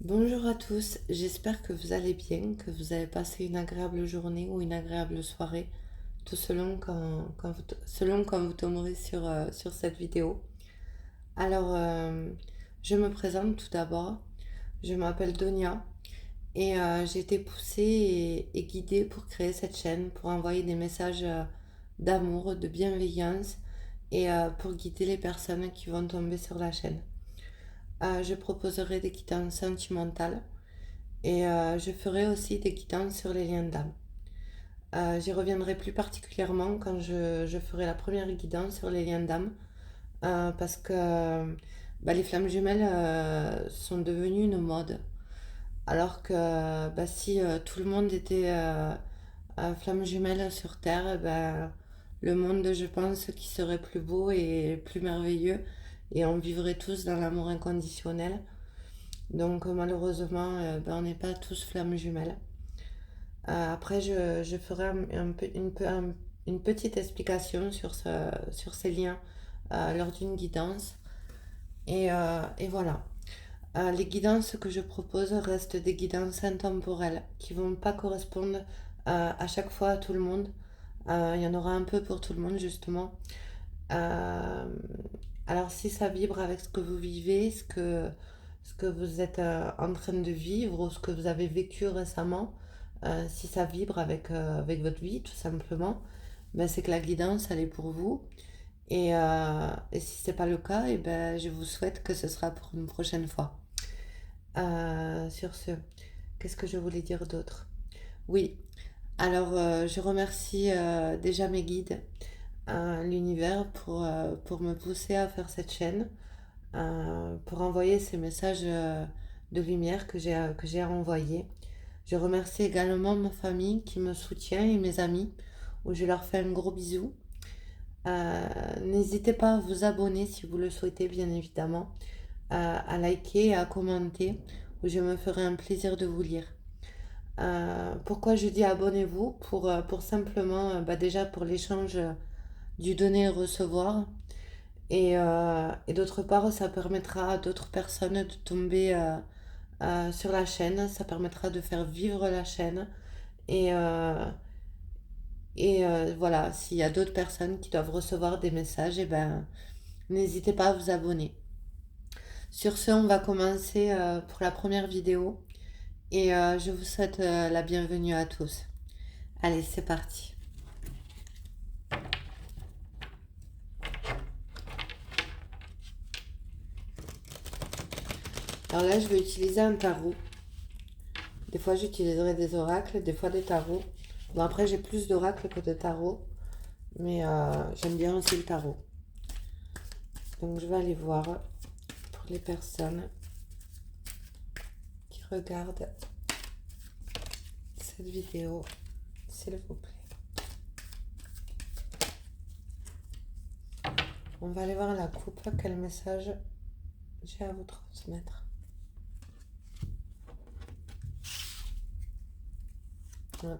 Bonjour à tous, j'espère que vous allez bien, que vous avez passé une agréable journée ou une agréable soirée, tout selon quand vous tomberez sur cette vidéo. Alors, je me présente tout d'abord, je m'appelle Donia et j'ai été poussée et guidée pour créer cette chaîne, pour envoyer des messages d'amour, de bienveillance et pour guider les personnes qui vont tomber sur la chaîne. Je proposerai des guidances sentimentales. Et je ferai aussi des guidances sur les liens d'âme. J'y reviendrai plus particulièrement quand je ferai la première guidance sur les liens d'âme, parce que les flammes jumelles sont devenues une mode. Alors que si tout le monde était flamme jumelle sur Terre, le monde, je pense, qui serait plus beau et plus merveilleux, et on vivrait tous dans l'amour inconditionnel. Donc malheureusement, on n'est pas tous flammes jumelles. Après, je ferai une petite explication sur ces liens lors d'une guidance. Et voilà. Les guidances que je propose restent des guidances intemporelles qui ne vont pas correspondre à chaque fois à tout le monde. Il y en aura un peu pour tout le monde, justement. Euh, alors, si ça vibre avec ce que vous vivez, ce que vous êtes en train de vivre ou ce que vous avez vécu récemment, si ça vibre avec votre vie, tout simplement, c'est que la guidance, elle est pour vous. Et si c'est pas le cas, je vous souhaite que ce sera pour une prochaine fois. Sur ce, qu'est-ce que je voulais dire d'autre? Oui, alors je remercie déjà mes guides, l'univers, pour me pousser à faire cette chaîne, pour envoyer ces messages de lumière que j'ai à envoyer. Je remercie également ma famille qui me soutient et mes amis, où je leur fais un gros bisou. N'hésitez pas à vous abonner si vous le souhaitez, bien évidemment, à liker et à commenter, où je me ferai un plaisir de vous lire. Pourquoi je dis abonnez-vous? Pour simplement, déjà pour l'échange du donner et recevoir. Et d'autre part, ça permettra à d'autres personnes de tomber sur la chaîne. Ça permettra de faire vivre la chaîne. Et, euh, voilà, s'il y a d'autres personnes qui doivent recevoir des messages, n'hésitez pas à vous abonner. Sur ce, on va commencer pour la première vidéo. Et je vous souhaite la bienvenue à tous. Allez, c'est parti. Alors là, je vais utiliser un tarot. Des fois, j'utiliserai des oracles, des fois des tarots. Bon, après, j'ai plus d'oracles que de tarots, mais j'aime bien aussi le tarot. Donc, je vais aller voir pour les personnes qui regardent cette vidéo, s'il vous plaît. On va aller voir la coupe, quel message j'ai à vous transmettre. Ouais.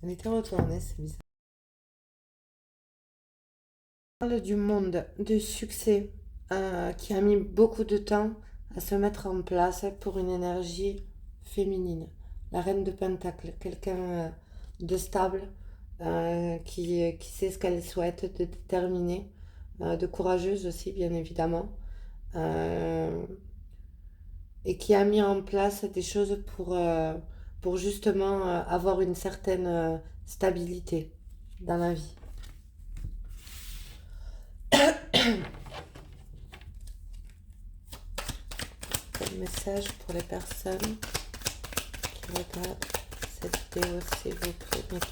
Elle était retournée, c'est bizarre. On parle du monde de succès qui a mis beaucoup de temps à se mettre en place pour une énergie féminine. La reine de Pentacle, quelqu'un de stable, qui sait ce qu'elle souhaite, de déterminée, de courageuse aussi, bien évidemment, euh, et qui a mis en place des choses pour justement avoir une certaine stabilité dans la vie. Quel message pour les personnes qui regardent cette vidéo, s'il vous plaît, Niki?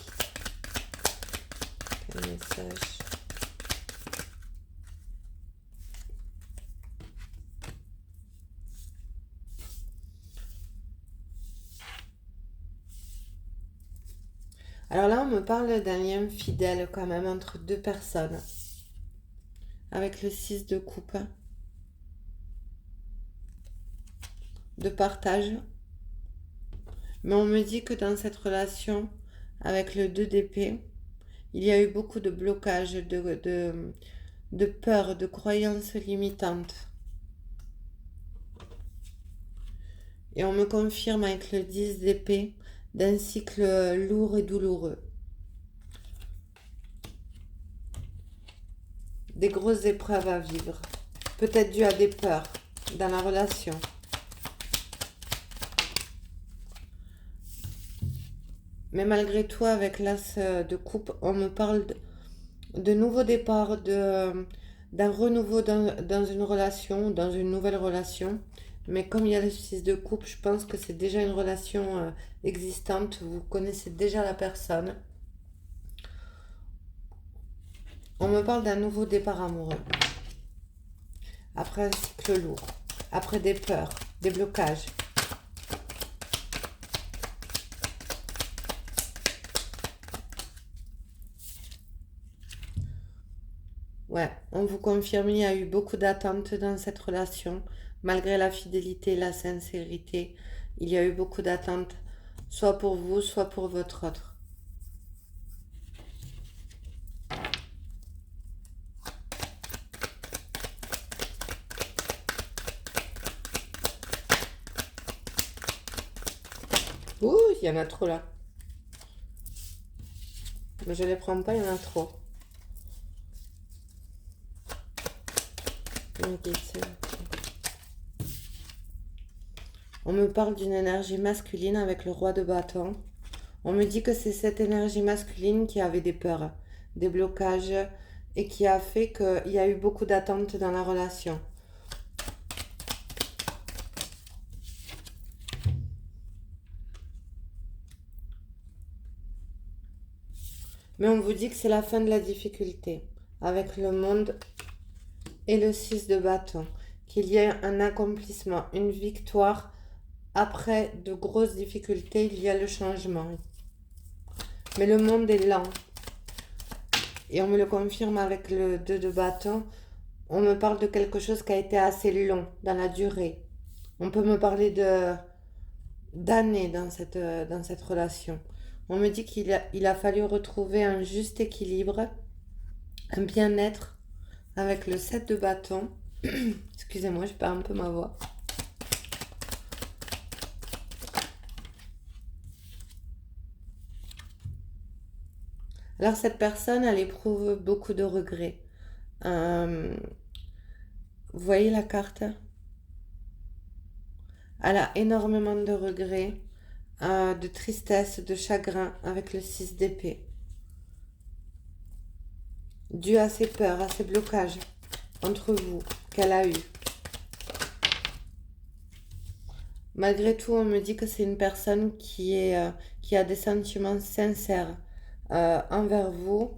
Quel message? Alors là, on me parle d'un lien fidèle quand même entre deux personnes, avec le 6 de coupe, de partage. Mais on me dit que dans cette relation, avec le 2 d'épée, il y a eu beaucoup de blocages, de peur, de croyances limitantes. Et on me confirme avec le 10 d'épée d'un cycle lourd et douloureux. Des grosses épreuves à vivre. Peut-être dû à des peurs dans la relation. Mais malgré tout, avec l'as de coupe, on me parle de nouveaux départs, d'un renouveau dans une relation, dans une nouvelle relation. Mais comme il y a le 6 de coupe, je pense que c'est déjà une relation existante. Vous connaissez déjà la personne. On me parle d'un nouveau départ amoureux. Après un cycle lourd. Après des peurs, des blocages. Ouais, on vous confirme, il y a eu beaucoup d'attentes dans cette relation. Malgré la fidélité et la sincérité, il y a eu beaucoup d'attentes, soit pour vous, soit pour votre autre. Ouh, il y en a trop là. Mais je les prends pas, il y en a trop. On me parle d'une énergie masculine avec le roi de bâton. On me dit que c'est cette énergie masculine qui avait des peurs, des blocages et qui a fait qu'il y a eu beaucoup d'attentes dans la relation. Mais on vous dit que c'est la fin de la difficulté avec le monde et le 6 de bâton, qu'il y a un accomplissement, une victoire. Après de grosses difficultés, il y a le changement. Mais le monde est lent. Et on me le confirme avec le 2 de bâton. On me parle de quelque chose qui a été assez long dans la durée. On peut me parler d'années dans cette relation. On me dit qu'il a fallu retrouver un juste équilibre, un bien-être avec le 7 de bâton. Excusez-moi, je perds un peu ma voix. Alors cette personne, elle éprouve beaucoup de regrets. Vous voyez la carte? Elle a énormément de regrets, de tristesse, de chagrin avec le 6 d'épée. Dû à ses peurs, à ses blocages entre vous qu'elle a eu. Malgré tout, on me dit que c'est une personne qui a des sentiments sincères envers vous.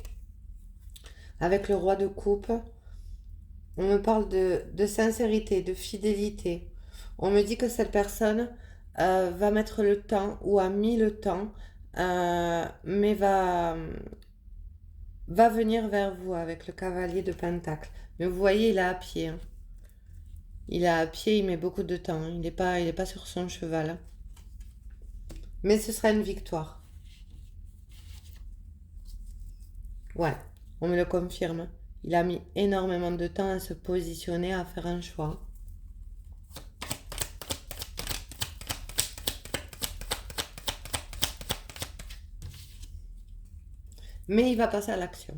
Avec le roi de coupe, on me parle de sincérité, de fidélité. On me dit que cette personne va mettre le temps ou a mis le temps, mais va venir vers vous avec le cavalier de Pentacle. Mais vous voyez, il est à pied. Hein. Il est à pied, il met beaucoup de temps. Il est pas sur son cheval. Hein. Mais ce sera une victoire. Ouais, on me le confirme. Il a mis énormément de temps à se positionner, à faire un choix. Mais il va passer à l'action.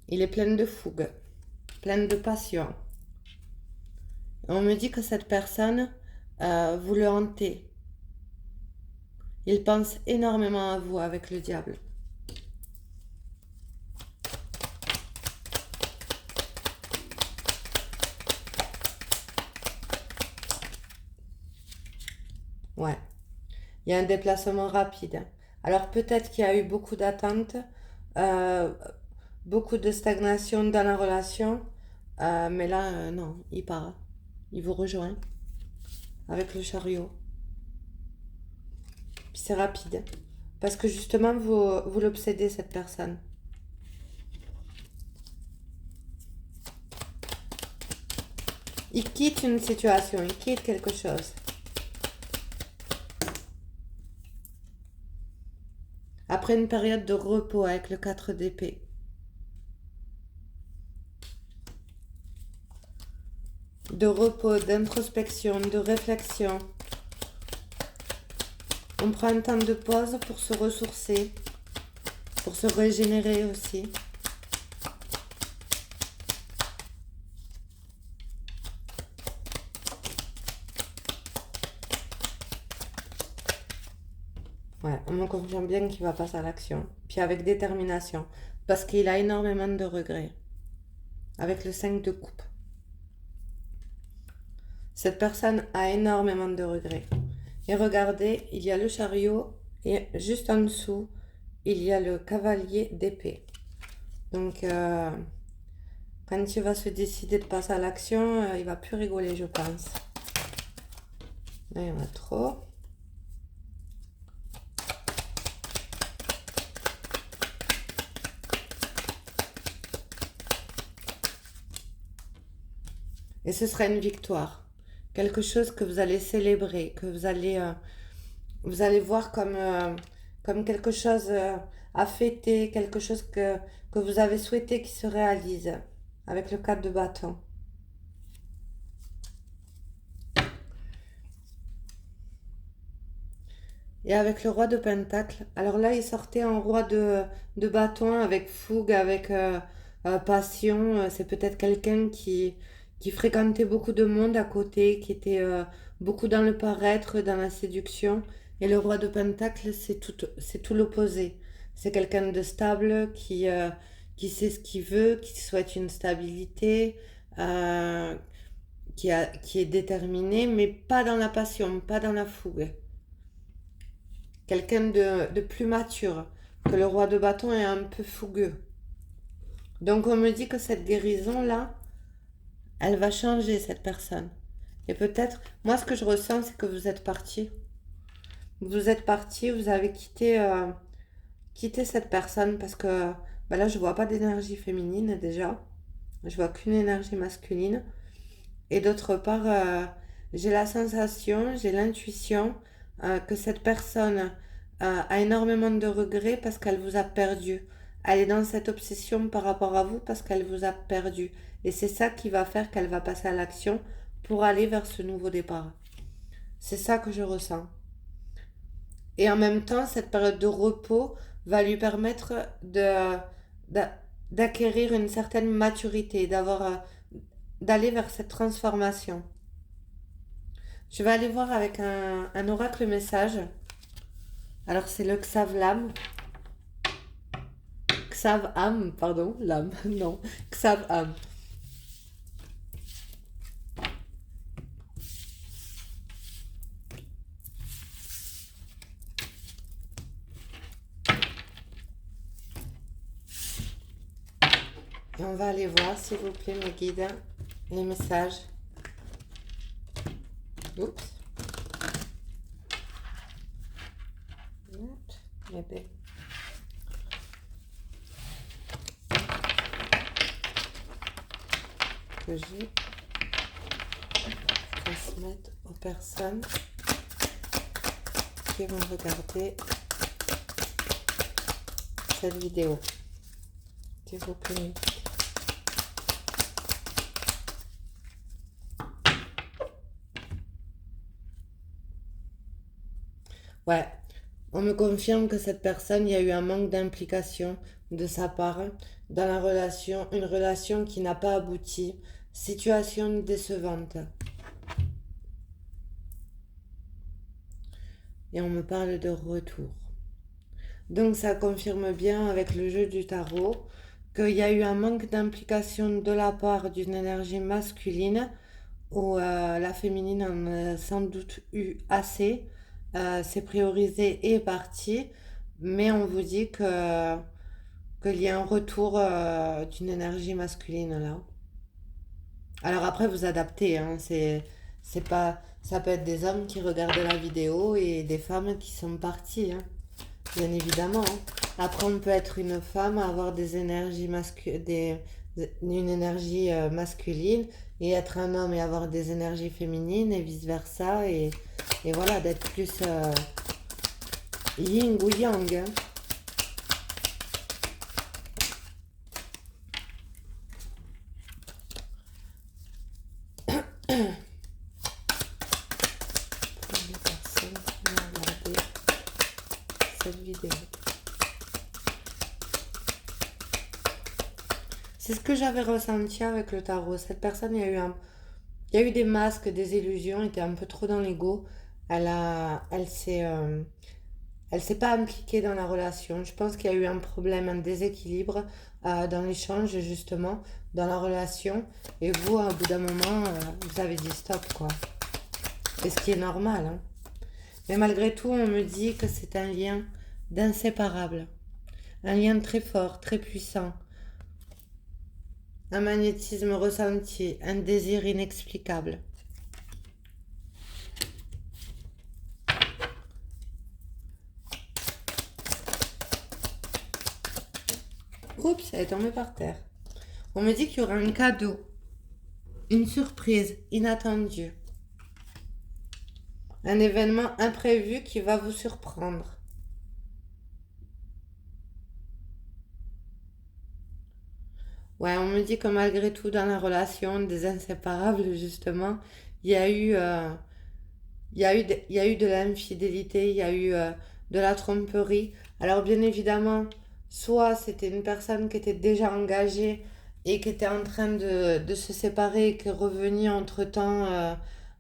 Il est plein de fougue, plein de passion. On me dit que cette personne, vous le hantez. Il pense énormément à vous avec le diable. Ouais. Il y a un déplacement rapide. Alors peut-être qu'il y a eu beaucoup d'attentes, euh, beaucoup de stagnation dans la relation, mais là, non, il part. Il vous rejoint avec le chariot. Puis c'est rapide. Parce que justement, vous l'obsédez, cette personne. Il quitte une situation, il quitte quelque chose. Après une période de repos avec le 4 d'épée. de repos, d'introspection, de réflexion. On prend un temps de pause pour se ressourcer, pour se régénérer aussi. Ouais, on me confirme bien qu'il va passer à l'action. Puis avec détermination. Parce qu'il a énormément de regrets. Avec le 5 de coupe. Cette personne a énormément de regrets. Et regardez, il y a le chariot et juste en dessous, il y a le cavalier d'épée. Donc, quand il va se décider de passer à l'action, il va plus rigoler, je pense. Là, il y en a trop. Et ce sera une victoire. Quelque chose que vous allez célébrer, que vous allez voir comme quelque chose à fêter, quelque chose que vous avez souhaité qui se réalise. Avec le 4 de bâton. Et avec le roi de pentacle. Alors là, il sortait en roi de bâton avec fougue, avec passion. C'est peut-être quelqu'un qui fréquentait beaucoup de monde à côté, qui était beaucoup dans le paraître, dans la séduction. Et le roi de pentacle, c'est tout l'opposé. C'est quelqu'un de stable qui sait ce qu'il veut, qui souhaite une stabilité, euh, qui est déterminé, mais pas dans la passion, pas dans la fougue. Quelqu'un de plus mature, que le roi de bâton est un peu fougueux. Donc on me dit que cette guérison-là, elle va changer cette personne. Et peut-être, moi ce que je ressens, c'est que vous êtes parti. Vous êtes parti, vous avez quitté cette personne parce que là je vois pas d'énergie féminine déjà. Je vois qu'une énergie masculine. Et d'autre part, j'ai la sensation, j'ai l'intuition que cette personne a énormément de regrets parce qu'elle vous a perdu. Elle est dans cette obsession par rapport à vous parce qu'elle vous a perdu. Et c'est ça qui va faire qu'elle va passer à l'action pour aller vers ce nouveau départ. C'est ça que je ressens. Et en même temps, cette période de repos va lui permettre d'acquérir une certaine maturité, d'aller vers cette transformation. Je vais aller voir avec un oracle message. Alors c'est le Xavlam. Xavam, pardon, l'âme, non, Xavam. Et on va aller voir, s'il vous plaît, mes guides, les messages. Oups. Bébé. Que j'ai transmettre aux personnes qui vont regarder cette vidéo. S'il vous plaît. Ouais, on me confirme que cette personne, il y a eu un manque d'implication de sa part dans la relation, une relation qui n'a pas abouti, situation décevante. Et on me parle de retour. Donc ça confirme bien avec le jeu du tarot qu'il y a eu un manque d'implication de la part d'une énergie masculine où la féminine en a sans doute eu assez. C'est priorisé et est parti, mais on vous dit qu'il y a un retour d'une énergie masculine là. Alors après vous adaptez, hein, c'est pas, ça peut être des hommes qui regardent la vidéo et des femmes qui sont parties, hein, bien évidemment. Hein. Après on peut être une femme, avoir des énergies une énergie masculine et être un homme et avoir des énergies féminines et vice versa et voilà, d'être plus yin ou yang. Hein. vidéo. C'est ce que j'avais ressenti avec le tarot. Cette personne, il y a eu des masques, des illusions, était un peu trop dans l'ego. Elle s'est pas impliquée dans la relation. Je pense qu'il y a eu un problème, un déséquilibre dans l'échange, justement, dans la relation. Et vous, au bout d'un moment, vous avez dit stop, quoi. Et ce qui est normal, hein. Mais malgré tout, on me dit que c'est un lien d'inséparable. Un lien très fort, très puissant. Un magnétisme ressenti, un désir inexplicable. Oups, elle est tombée par terre. On me dit qu'il y aura un cadeau, une surprise inattendue, un événement imprévu qui va vous surprendre. Ouais, on me dit que malgré tout, dans la relation des inséparables, justement, il y a eu, il y a eu de l'infidélité, il y a eu de la tromperie. Alors, bien évidemment, soit c'était une personne qui était déjà engagée et qui était en train de se séparer et qui est revenue entre-temps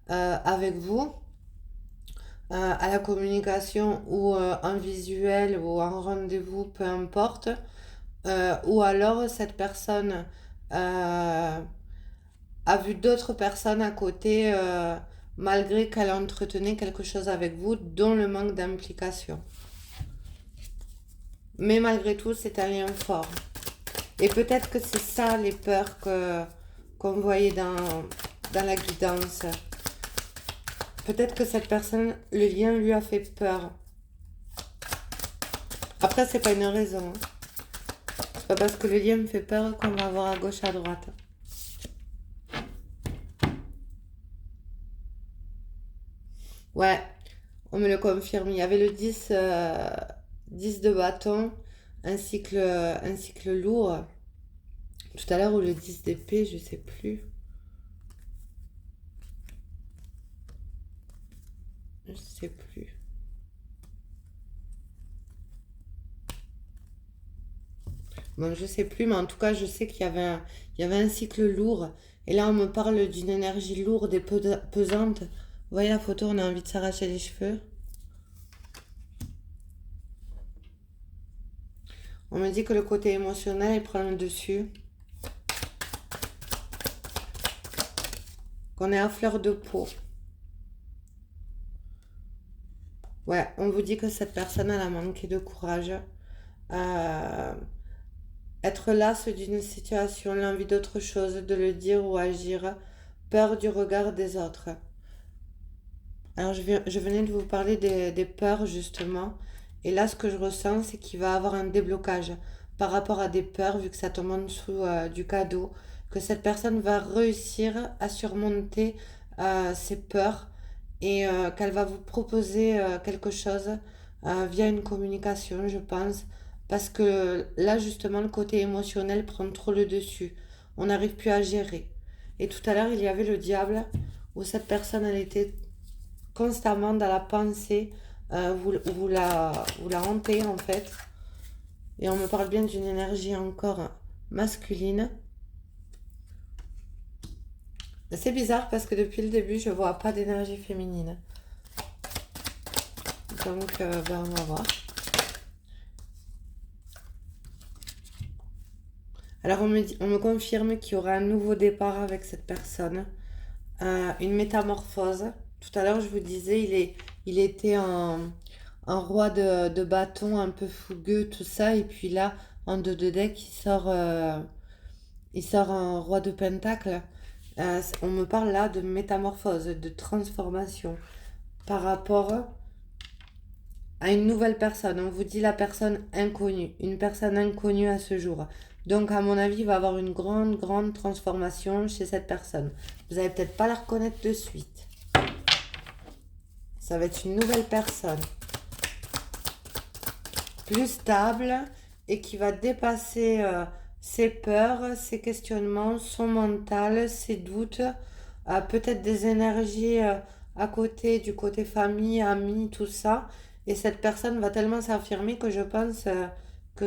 avec vous, à la communication ou en visuel ou en rendez-vous, peu importe. Ou alors cette personne euh, a vu d'autres personnes à côté malgré qu'elle entretenait quelque chose avec vous, dont le manque d'implication. Mais malgré tout, c'est un lien fort. Et peut-être que c'est ça les peurs qu'on voyait dans la guidance. Peut-être que cette personne, le lien lui a fait peur. Après, c'est pas une raison, hein. C'est pas parce que le lien me fait peur qu'on va voir à gauche, à droite. Ouais, on me le confirme. Il y avait le 10 de bâton, un cycle lourd. Tout à l'heure, ou le 10 d'épée, je sais plus. Je sais plus. Bon, je sais plus, mais en tout cas, je sais il y avait un cycle lourd. Et là, on me parle d'une énergie lourde et pesante. Vous voyez la photo, on a envie de s'arracher les cheveux. On me dit que le côté émotionnel, il prend le dessus. Qu'on est à fleur de peau. Ouais, on vous dit que cette personne, elle a manqué de courage. Euh, Être lasse d'une situation, l'envie d'autre chose, de le dire ou agir, peur du regard des autres. Alors je venais de vous parler des peurs justement. Et là ce que je ressens c'est qu'il va y avoir un déblocage par rapport à des peurs vu que ça tombe en dessous du cadeau. Que cette personne va réussir à surmonter ses peurs et qu'elle va vous proposer quelque chose via une communication je pense. Parce que là justement le côté émotionnel prend trop le dessus. On n'arrive plus à gérer. Et tout à l'heure il y avait le diable où cette personne elle était constamment dans la pensée, vous la hantez en fait. Et on me parle bien d'une énergie encore masculine. C'est bizarre parce que depuis le début, je vois pas d'énergie féminine. Donc, ben, on va voir. Alors, on me confirme qu'il y aura un nouveau départ avec cette personne. Une métamorphose. Tout à l'heure, je vous disais, il était en roi de bâton, un peu fougueux, tout ça. Et puis là, en deux de deck, il sort un roi de pentacle. On me parle là de métamorphose, de transformation par rapport à une nouvelle personne. On vous dit la personne inconnue, une personne inconnue à ce jour. Donc, à mon avis, il va y avoir une grande, grande transformation chez cette personne. Vous n'allez peut-être pas la reconnaître de suite. Ça va être une nouvelle personne. Plus stable et qui va dépasser ses peurs, ses questionnements, son mental, ses doutes, peut-être des énergies à côté, du côté famille, amis, tout ça. Et cette personne va tellement s'affirmer que je pense que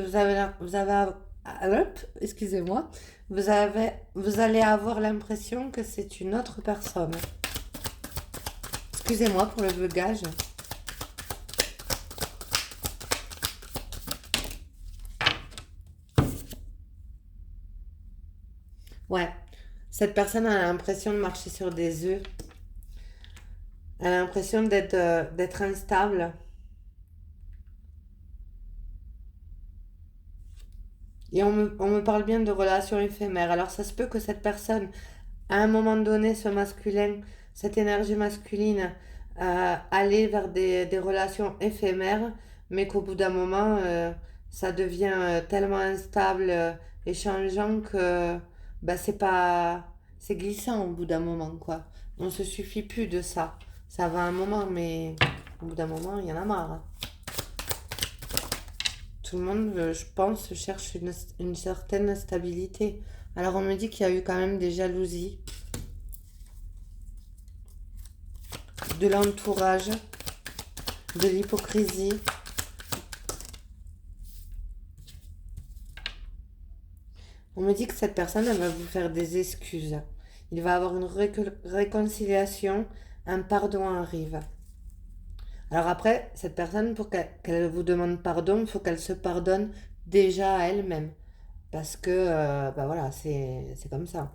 excusez-moi, vous allez avoir l'impression que c'est une autre personne. Excusez-moi pour le bugage. Ouais, cette personne a l'impression de marcher sur des œufs. Elle a l'impression d'être instable. Et on me parle bien de relations éphémères. Alors ça se peut que cette personne, à un moment donné, ce masculin, cette énergie masculine, aller vers des relations éphémères, mais qu'au bout d'un moment, ça devient tellement instable et changeant que bah, c'est glissant au bout d'un moment, quoi. On se suffit plus de ça. Ça va un moment, mais au bout d'un moment, il y en a marre, hein. Tout le monde, je pense, cherche une certaine stabilité. Alors on me dit qu'il y a eu quand même des jalousies, de l'entourage, de l'hypocrisie. On me dit que cette personne, elle va vous faire des excuses. Il va y avoir une réconciliation, un pardon arrive. Alors après, cette personne, pour qu'elle vous demande pardon, il faut qu'elle se pardonne déjà à elle-même. Parce que, bah voilà, c'est comme ça.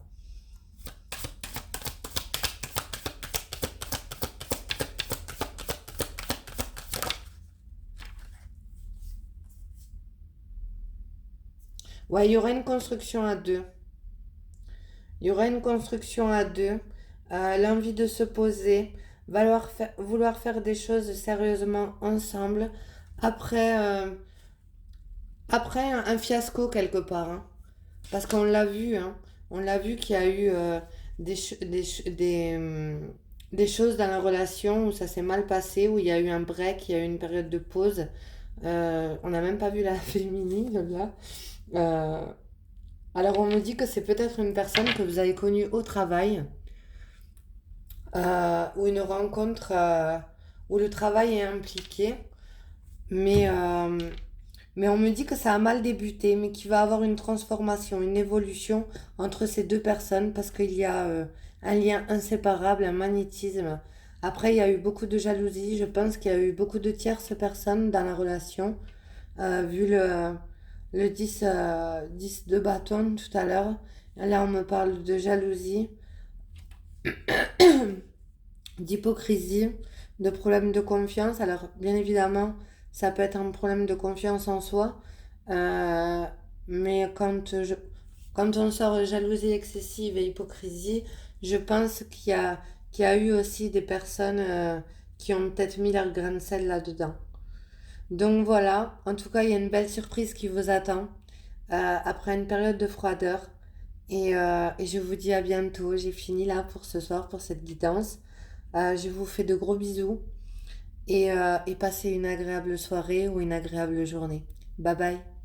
Ouais, il y aura une construction à deux. Il y aura une construction à deux. L'envie de se poser, vouloir faire des choses sérieusement ensemble. Après, après un fiasco quelque part, hein. Parce qu'on l'a vu, hein. On l'a vu qu'il y a eu des choses dans la relation où ça s'est mal passé, où il y a eu un break, il y a eu une période de pause. On n'a même pas vu la féminine là. Euh, alors on me dit que c'est peut-être une personne que vous avez connue au travail, ou une rencontre où le travail est impliqué, mais, euh, mais on me dit que ça a mal débuté, mais qu'il va y avoir une transformation, une évolution entre ces deux personnes parce qu'il y a un lien inséparable, un magnétisme. Après, il y a eu beaucoup de jalousie, je pense qu'il y a eu beaucoup de tierces personnes dans la relation, vu le 10 de bâton tout à l'heure. Là, on me parle de jalousie, d'hypocrisie, de problème de confiance. Alors, bien évidemment, ça peut être un problème de confiance en soi, euh, mais quand on sort jalousie excessive et hypocrisie, je pense qu'il y a eu aussi des personnes qui ont peut-être mis leur grain de sel là-dedans. Donc voilà, en tout cas, il y a une belle surprise qui vous attend après une période de froideur. Et je vous dis à bientôt. J'ai fini là pour ce soir, pour cette guidance. Je vous fais de gros bisous et passez une agréable soirée ou une agréable journée. Bye bye.